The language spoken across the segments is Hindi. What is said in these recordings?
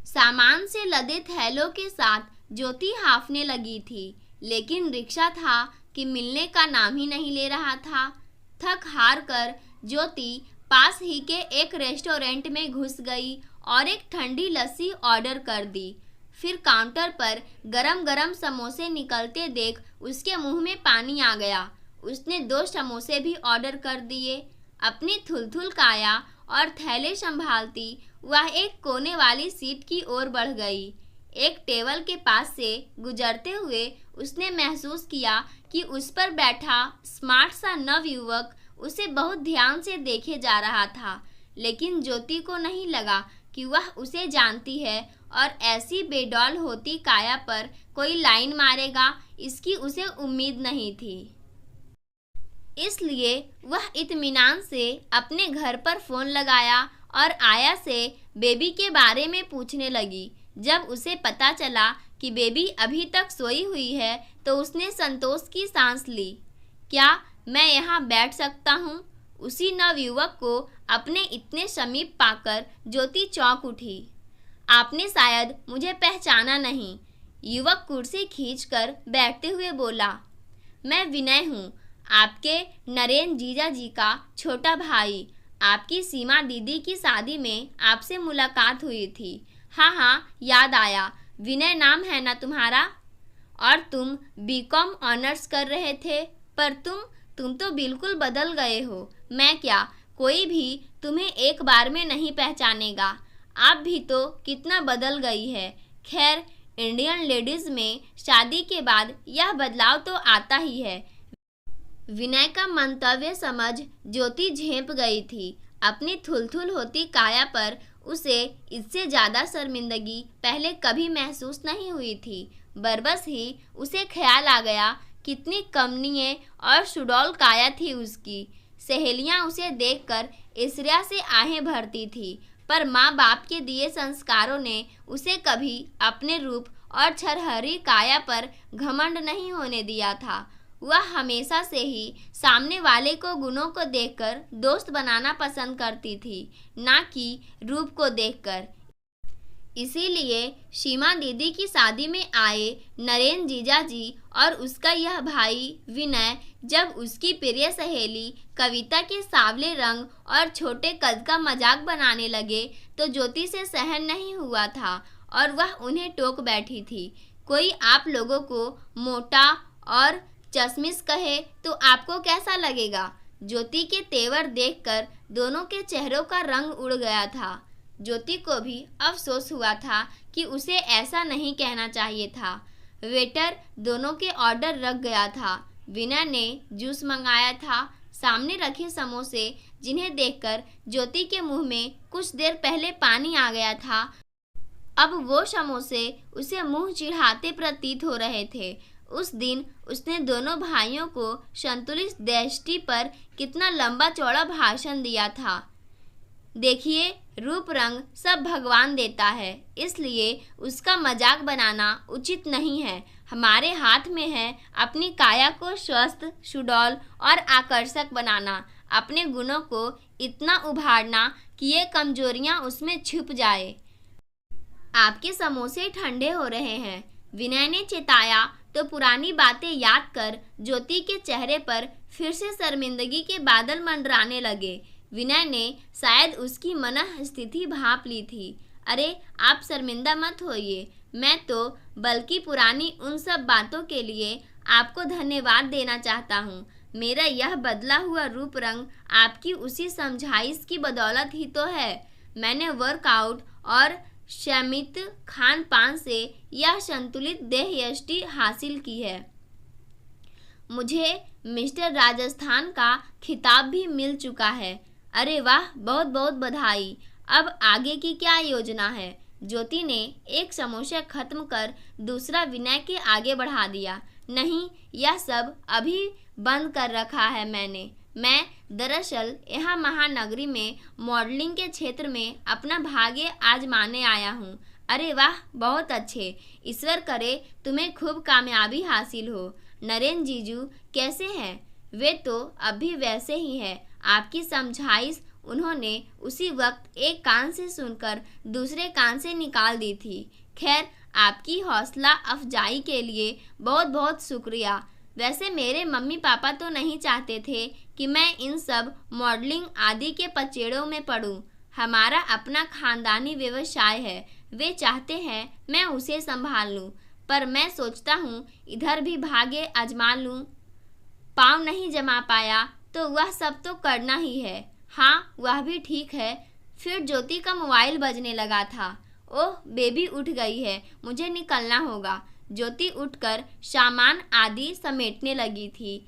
सामान से लदे थैलों के साथ ज्योति हांफने लगी थी, लेकिन रिक्शा था कि मिलने का नाम ही नहीं ले रहा था। थक हार कर ज्योति पास ही के एक रेस्टोरेंट में घुस गई और एक ठंडी लस्सी ऑर्डर कर दी। फिर काउंटर पर गरम गरम समोसे निकलते देख उसके मुंह में पानी आ गया। उसने 2 समोसे भी ऑर्डर कर दिए। अपनी थुलथुल काया और थैले संभालती वह एक कोने वाली सीट की ओर बढ़ गई। एक टेबल के पास से गुजरते हुए उसने महसूस किया कि उस पर बैठा स्मार्ट सा नवयुवक उसे बहुत ध्यान से देखे जा रहा था, लेकिन ज्योति को नहीं लगा कि वह उसे जानती है और ऐसी बेडौल होती काया पर कोई लाइन मारेगा, इसकी उसे उम्मीद नहीं थी। इसलिए वह इत्मीनान से अपने घर पर फ़ोन लगाया और आया से बेबी के बारे में पूछने लगी। जब उसे पता चला कि बेबी अभी तक सोई हुई है तो उसने संतोष की सांस ली। क्या मैं यहाँ बैठ सकता हूँ? उसी नवयुवक को अपने इतने समीप पाकर ज्योति चौंक उठी। आपने शायद मुझे पहचाना नहीं, युवक कुर्सी खींचकर बैठते हुए बोला। मैं विनय हूँ, आपके नरेन जीजा जी का छोटा भाई। आपकी सीमा दीदी की शादी में आपसे मुलाकात हुई थी। हाँ, याद आया। विनय नाम है ना तुम्हारा? और तुम बीकॉम ऑनर्स कर रहे थे, पर तुम तो बिल्कुल बदल गए हो। मैं क्या, कोई भी तुम्हें एक बार में नहीं पहचानेगा। आप भी तो कितना बदल गई है। खैर, इंडियन लेडीज़ में शादी के बाद यह बदलाव तो आता ही है। विनय का मंतव्य समझ ज्योति झेंप गई थी। अपनी थुलथुल होती काया पर उसे इससे ज़्यादा शर्मिंदगी पहले कभी महसूस नहीं हुई थी। बरबस ही उसे ख्याल आ गया कितनी कमनीय और सुडौल काया थी उसकी। सहेलियां उसे देखकर ईर्ष्या से आहें भरती थी, पर माँ बाप के दिए संस्कारों ने उसे कभी अपने रूप और छरहरी काया पर घमंड नहीं होने दिया था। वह हमेशा से ही सामने वाले को गुणों को देखकर दोस्त बनाना पसंद करती थी, ना कि रूप को देखकर। इसीलिए सीमा दीदी की शादी में आए नरेन जीजा जी और उसका यह भाई विनय जब उसकी प्रिय सहेली कविता के सांवले रंग और छोटे कद का मजाक बनाने लगे तो ज्योति से सहन नहीं हुआ था और वह उन्हें टोक बैठी थी। कोई आप लोगों को मोटा और चश्मिश कहे तो आपको कैसा लगेगा? ज्योति के तेवर देखकर दोनों के चेहरों का रंग उड़ गया था। ज्योति को भी अफसोस हुआ था कि उसे ऐसा नहीं कहना चाहिए था। वेटर दोनों के ऑर्डर रख गया था। विनय ने जूस मंगाया था। सामने रखे समोसे जिन्हें देखकर ज्योति के मुंह में कुछ देर पहले पानी आ गया था, अब वो समोसे उसे मुंह चिढ़ाते प्रतीत हो रहे थे। उस दिन उसने दोनों भाइयों को संतुलित दृष्टि पर कितना लंबा चौड़ा भाषण दिया था। देखिए, रूप रंग सब भगवान देता है, इसलिए उसका मजाक बनाना उचित नहीं है। हमारे हाथ में है अपनी काया को स्वस्थ, सुडौल और आकर्षक बनाना, अपने गुणों को इतना उभारना कि ये कमजोरियां उसमें छुप जाए। आपके समोसे ठंडे हो रहे हैं, विनय ने चेताया तो पुरानी बातें याद कर ज्योति के चेहरे पर फिर से शर्मिंदगी के बादल मंडराने लगे। विनय ने शायद उसकी मनः स्थिति भांप ली थी। अरे, आप शर्मिंदा मत होइए, मैं तो बल्कि पुरानी उन सब बातों के लिए आपको धन्यवाद देना चाहता हूँ। मेरा यह बदला हुआ रूप रंग आपकी उसी समझाइश की बदौलत ही तो है। मैंने वर्कआउट और शामित खान पान से यह संतुलित देहयष्टि हासिल की है। मुझे मिस्टर राजस्थान का खिताब भी मिल चुका है। अरे वाह, बहुत बहुत बधाई। अब आगे की क्या योजना है? ज्योति ने एक समोसा खत्म कर दूसरा विनय के आगे बढ़ा दिया। नहीं, यह सब अभी बंद कर रखा है मैंने। मैं दरअसल यहाँ महानगरी में मॉडलिंग के क्षेत्र में अपना भाग्य आजमाने आया हूँ। अरे वाह, बहुत अच्छे। ईश्वर करे तुम्हें खूब कामयाबी हासिल हो। नरेन जीजू कैसे हैं? वे तो अभी वैसे ही हैं। आपकी समझाइश उन्होंने उसी वक्त एक कान से सुनकर दूसरे कान से निकाल दी थी। खैर, आपकी हौसला अफजाई के लिए बहुत बहुत शुक्रिया। वैसे मेरे मम्मी पापा तो नहीं चाहते थे कि मैं इन सब मॉडलिंग आदि के पचेड़ों में पड़ूं। हमारा अपना खानदानी व्यवसाय है, वे चाहते हैं मैं उसे संभाल लूं, पर मैं सोचता हूँ इधर भी भाग्य आजमा लूं। पाँव नहीं जमा पाया तो वह सब तो करना ही है। हाँ, वह भी ठीक है। फिर ज्योति का मोबाइल बजने लगा था। ओह, बेबी उठ गई है, मुझे निकलना होगा। ज्योति उठकर सामान आदि समेटने लगी थी।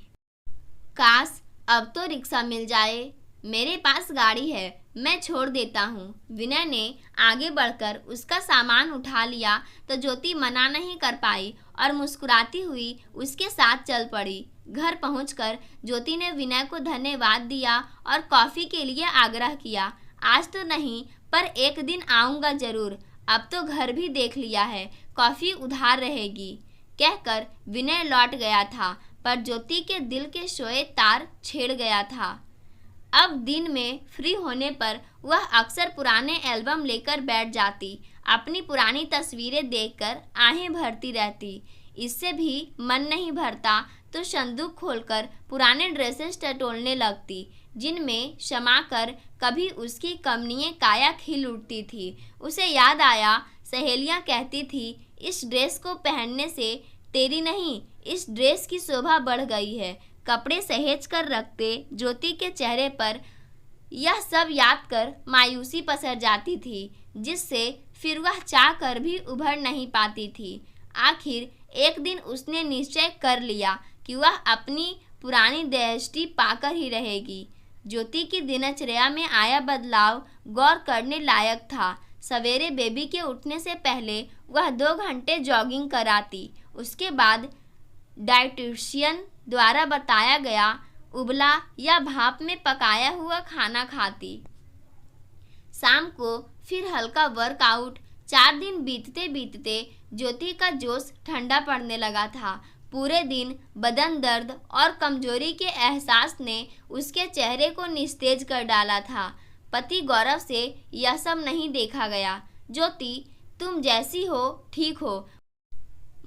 काश अब तो रिक्शा मिल जाए। मेरे पास गाड़ी है, मैं छोड़ देता हूँ। विनय ने आगे बढ़कर उसका सामान उठा लिया तो ज्योति मना नहीं कर पाई और मुस्कुराती हुई उसके साथ चल पड़ी। घर पहुंचकर ज्योति ने विनय को धन्यवाद दिया और कॉफ़ी के लिए आग्रह किया। आज तो नहीं, पर एक दिन आऊँगा ज़रूर। अब तो घर भी देख लिया है, कॉफ़ी उधार रहेगी। कहकर विनय लौट गया था, पर ज्योति के दिल के सोए तार छेड़ गया था। अब दिन में फ्री होने पर वह अक्सर पुराने एल्बम लेकर बैठ जाती, अपनी पुरानी तस्वीरें देखकर आहें भरती रहती। इससे भी मन नहीं भरता तो संदूक खोलकर पुराने ड्रेसेस टटोलने लगती, जिनमें शमा कर कभी उसकी कमनीय काया खिल उठती थी। उसे याद आया, सहेलियां कहती थी, इस ड्रेस को पहनने से तेरी नहीं, इस ड्रेस की शोभा बढ़ गई है। कपड़े सहेज कर रखते ज्योति के चेहरे पर यह सब याद कर मायूसी पसर जाती थी, जिससे फिर वह चाह कर भी उभर नहीं पाती थी। आखिर एक दिन उसने निश्चय कर लिया कि वह अपनी पुरानी दृष्टि पाकर ही रहेगी। ज्योति की दिनचर्या में आया बदलाव गौर करने लायक था। सवेरे बेबी के उठने से पहले वह 2 घंटे जॉगिंग कराती, उसके बाद डाइटिशियन द्वारा बताया गया उबला या भाप में पकाया हुआ खाना खाती। शाम को फिर हल्का वर्कआउट। 4 दिन बीतते बीतते ज्योति का जोश ठंडा पड़ने लगा था। पूरे दिन बदन दर्द और कमजोरी के एहसास ने उसके चेहरे को निस्तेज कर डाला था। पति गौरव से यह सब नहीं देखा गया। ज्योति, तुम जैसी हो ठीक हो,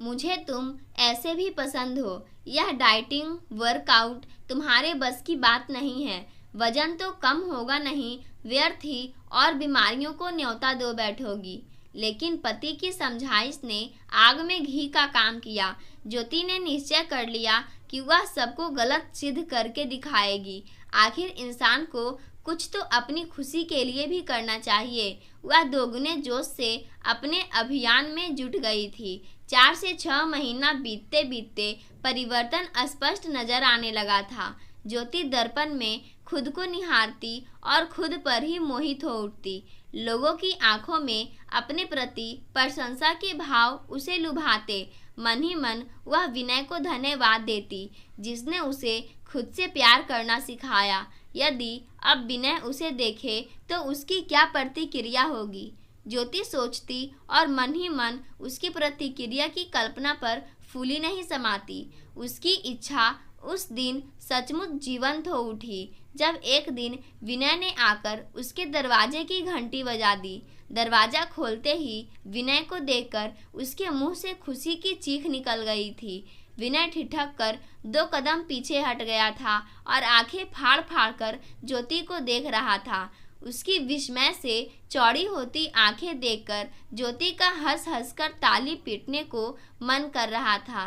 मुझे तुम ऐसे भी पसंद हो। यह डाइटिंग वर्कआउट तुम्हारे बस की बात नहीं है। वजन तो कम होगा नहीं, व्यर्थ ही और बीमारियों को न्योता दो बैठोगी। लेकिन पति की समझाइश ने आग में घी का काम किया। ज्योति ने निश्चय कर लिया कि वह सबको गलत सिद्ध करके दिखाएगी। आखिर इंसान को कुछ तो अपनी खुशी के लिए भी करना चाहिए। वह दोगुने जोश से अपने अभियान में जुट गई थी। 4 से 6 महीना बीतते बीतते परिवर्तन स्पष्ट नजर आने लगा था। ज्योति दर्पण में खुद को निहारती और खुद पर ही मोहित हो उठती। लोगों की आंखों में अपने प्रति प्रशंसा के भाव उसे लुभाते। मन ही मन वह विनय को धन्यवाद देती, जिसने उसे खुद से प्यार करना सिखाया। यदि अब विनय उसे देखे तो उसकी क्या प्रतिक्रिया होगी, ज्योति सोचती और मन ही मन उसकी प्रतिक्रिया की कल्पना पर फूली नहीं समाती। उसकी इच्छा उस दिन सचमुच जीवंत हो उठी, जब एक दिन विनय ने आकर उसके दरवाजे की घंटी बजा दी। दरवाजा खोलते ही विनय को देखकर उसके मुंह से खुशी की चीख निकल गई थी। विनय ठिठक कर 2 कदम पीछे हट गया था और आंखें फाड़ फाड़ कर ज्योति को देख रहा था। उसकी विस्मय से चौड़ी होती आंखें देखकर ज्योति का हंस हंस कर ताली पीटने को मन कर रहा था।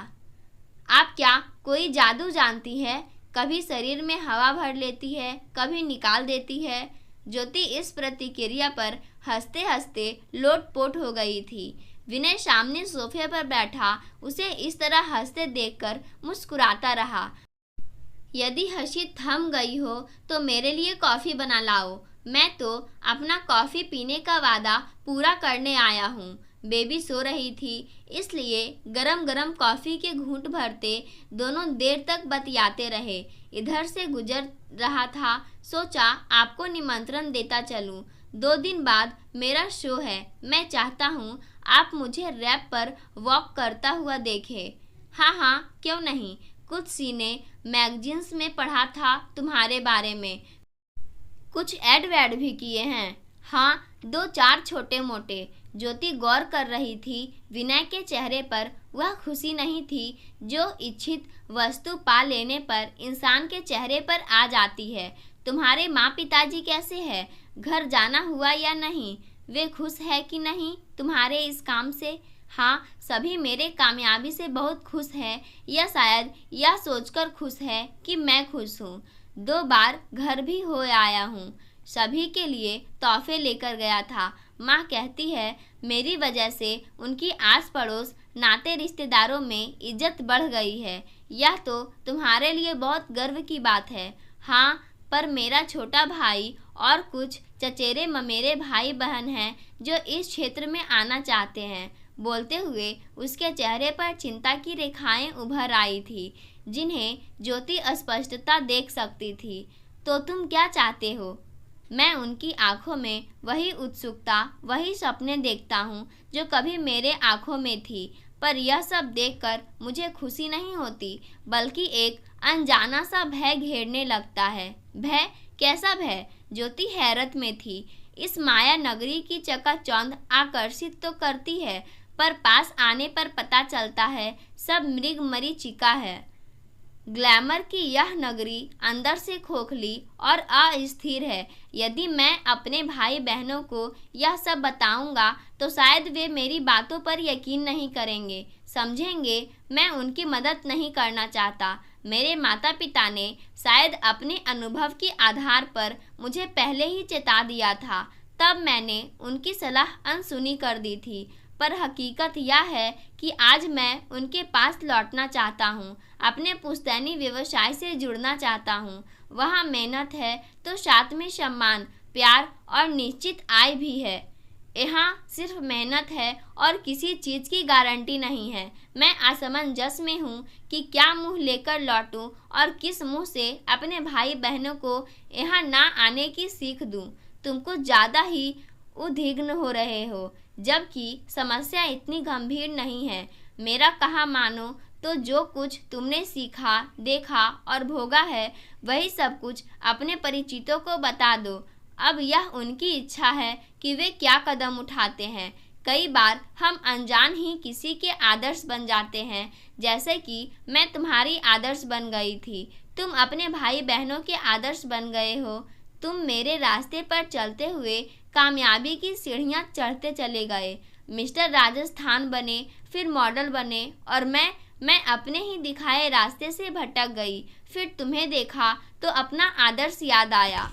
आप क्या कोई जादू जानती है? कभी शरीर में हवा भर लेती है, कभी निकाल देती है। ज्योति इस प्रतिक्रिया पर हंसते हंसते लोटपोट हो गई थी। विनय सामने सोफे पर बैठा उसे इस तरह हंसते देखकर मुस्कुराता रहा। यदि हंसी थम गई हो तो मेरे लिए कॉफ़ी बना लाओ। मैं तो अपना कॉफ़ी पीने का वादा पूरा करने आया हूँ। बेबी सो रही थी, इसलिए गरम गरम कॉफ़ी के घूंट भरते दोनों देर तक बतियाते रहे। इधर से गुजर रहा था, सोचा आपको निमंत्रण देता चलूं। 2 दिन बाद मेरा शो है। मैं चाहता हूँ आप मुझे रैप पर वॉक करता हुआ देखें। हाँ हाँ, क्यों नहीं। कुछ सीने मैगजीन्स में पढ़ा था तुम्हारे बारे में। कुछ ऐड वैड भी किए हैं? हाँ, 2-4 छोटे मोटे। ज्योति गौर कर रही थी। विनय के चेहरे पर वह खुशी नहीं थी जो इच्छित वस्तु पा लेने पर इंसान के चेहरे पर आ जाती है। तुम्हारे माँ पिताजी कैसे हैं? घर जाना हुआ या नहीं? वे खुश है कि नहीं तुम्हारे इस काम से? हाँ, सभी मेरे कामयाबी से बहुत खुश है, या शायद यह सोचकर खुश है कि मैं खुश हूँ। 2 बार घर भी हो आया हूँ। सभी के लिए तोहफे लेकर गया था। माँ कहती है मेरी वजह से उनकी आस पड़ोस नाते रिश्तेदारों में इज्जत बढ़ गई है। यह तो तुम्हारे लिए बहुत गर्व की बात है। हाँ, पर मेरा छोटा भाई और कुछ चचेरे ममेरे भाई बहन हैं जो इस क्षेत्र में आना चाहते हैं। बोलते हुए उसके चेहरे पर चिंता की रेखाएं उभर आई थी, जिन्हें ज्योति स्पष्टता देख सकती थी। तो तुम क्या चाहते हो? मैं उनकी आंखों में वही उत्सुकता, वही सपने देखता हूँ जो कभी मेरे आंखों में थी। पर यह सब देखकर मुझे खुशी नहीं होती, बल्कि एक अनजाना सा भय घेरने लगता है। भय? कैसा भय? ज्योति हैरत में थी। इस माया नगरी की चकाचौंध आकर्षित तो करती है, पर पास आने पर पता चलता है सब मृग मरीचिका है। ग्लैमर की यह नगरी अंदर से खोखली और अस्थिर है। यदि मैं अपने भाई बहनों को यह सब बताऊंगा तो शायद वे मेरी बातों पर यकीन नहीं करेंगे, समझेंगे मैं उनकी मदद नहीं करना चाहता। मेरे माता पिता ने शायद अपने अनुभव के आधार पर मुझे पहले ही चेता दिया था, तब मैंने उनकी सलाह अनसुनी कर दी थी। पर हकीकत यह है कि आज मैं उनके पास लौटना चाहता हूँ, अपने पुश्तैनी व्यवसाय से जुड़ना चाहता हूँ। वहाँ मेहनत है तो साथ में सम्मान, प्यार और निश्चित आय भी है। यहाँ सिर्फ मेहनत है और किसी चीज़ की गारंटी नहीं है। मैं असमंजस में हूँ कि क्या मुँह लेकर लौटूं और किस मुँह से अपने भाई बहनों को यहाँ ना आने की सीख दूँ। तुम कुछ ज़्यादा ही उद्विग्न हो रहे हो, जबकि समस्या इतनी गंभीर नहीं है। मेरा कहा मानो तो जो कुछ तुमने सीखा, देखा और भोगा है, वही सब कुछ अपने परिचितों को बता दो। अब यह उनकी इच्छा है कि वे क्या कदम उठाते हैं। कई बार हम अनजान ही किसी के आदर्श बन जाते हैं, जैसे कि मैं तुम्हारी आदर्श बन गई थी। तुम अपने भाई बहनों के आदर्श बन गए हो। तुम मेरे रास्ते पर चलते हुए कामयाबी की सीढ़ियाँ चढ़ते चले गए। मिस्टर राजस्थान बने, फिर मॉडल बने, और मैं अपने ही दिखाए रास्ते से भटक गई। फिर तुम्हें देखा तो अपना आदर्श याद आया,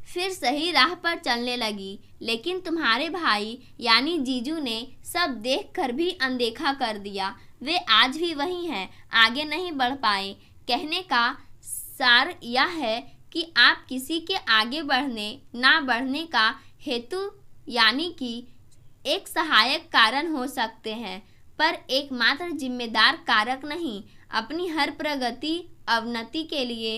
फिर सही राह पर चलने लगी। लेकिन तुम्हारे भाई यानी जीजू ने सब देखकर भी अनदेखा कर दिया। वे आज भी वही हैं, आगे नहीं बढ़ पाए। कहने का सार यह है कि आप किसी के आगे बढ़ने ना बढ़ने का हेतु यानी कि एक सहायक कारण हो सकते हैं, पर एकमात्र जिम्मेदार कारक नहीं। अपनी हर प्रगति अवनति के लिए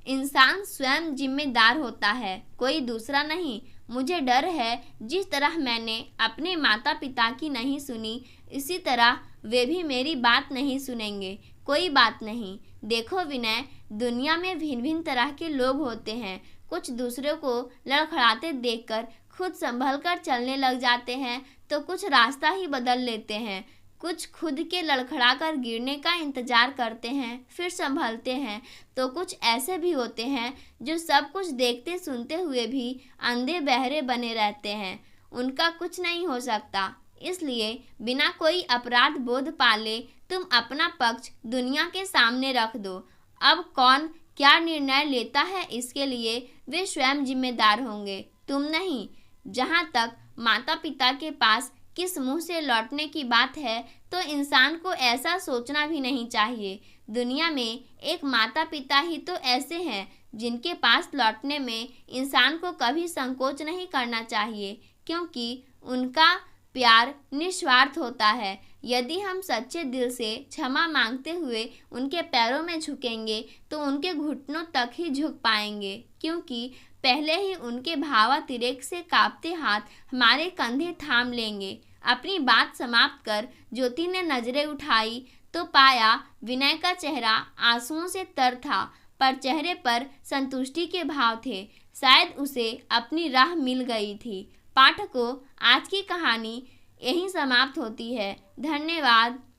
इंसान स्वयं जिम्मेदार होता है, कोई दूसरा नहीं। मुझे डर है जिस तरह मैंने अपने माता पिता की नहीं सुनी, इसी तरह वे भी मेरी बात नहीं सुनेंगे। कोई बात नहीं। देखो विनय, दुनिया में भिन्न भिन्न तरह के लोग होते हैं। कुछ दूसरों को लड़खड़ाते देखकर खुद संभल कर चलने लग जाते हैं, तो कुछ रास्ता ही बदल लेते हैं। कुछ खुद के लड़खड़ा कर गिरने का इंतजार करते हैं, फिर संभलते हैं। तो कुछ ऐसे भी होते हैं जो सब कुछ देखते सुनते हुए भी अंधे बहरे बने रहते हैं। उनका कुछ नहीं हो सकता। इसलिए बिना कोई अपराध बोध पाले तुम अपना पक्ष दुनिया के सामने रख दो। अब कौन क्या निर्णय लेता है इसके लिए वे स्वयं जिम्मेदार होंगे, तुम नहीं। जहाँ तक माता पिता के पास किस मुंह से लौटने की बात है, तो इंसान को ऐसा सोचना भी नहीं चाहिए। दुनिया में एक माता पिता ही तो ऐसे हैं जिनके पास लौटने में इंसान को कभी संकोच नहीं करना चाहिए, क्योंकि उनका प्यार निस्वार्थ होता है। यदि हम सच्चे दिल से क्षमा मांगते हुए उनके पैरों में झुकेंगे तो उनके घुटनों तक ही झुक पाएंगे, क्योंकि पहले ही उनके भावातिरेक से कांपते हाथ हमारे कंधे थाम लेंगे। अपनी बात समाप्त कर ज्योति ने नजरें उठाई तो पाया विनय का चेहरा आंसुओं से तर था, पर चेहरे पर संतुष्टि के भाव थे। शायद उसे अपनी राह मिल गई थी। पाठकों, आज की कहानी यहीं समाप्त होती है। धन्यवाद।